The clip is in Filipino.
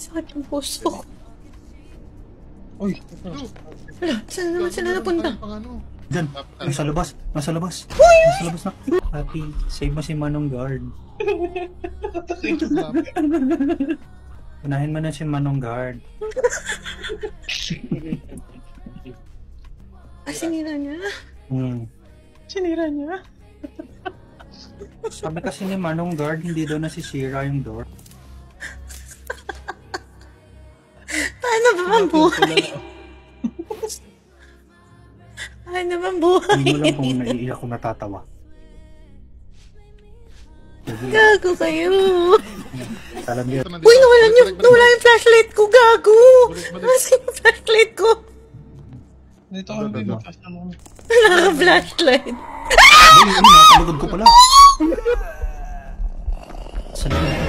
Sakit ang puso ko. Uy! Wala, saan naman sila napunta? Diyan, nasa labas, nasa labas. Nasa labas na. Happy, save mo si Manong Guard. Unahin mo na si Manong Guard. Sinira niya? Sinira niya? Sabi kasi ni Manong Guard, hindi daw nasisira yung door. Paano ba ang buhay? Paano ba ang buhay? Hindi mo lang kung naiiyak kung natatawa. Gago kayo. Alam niyo. Uy, nawala yung flashlight ko, gago! Nasa yung flashlight ko? Dito kami pinagkas na mo. Wala ka flashlight. Ay, nasa likod ko pala. Saan na?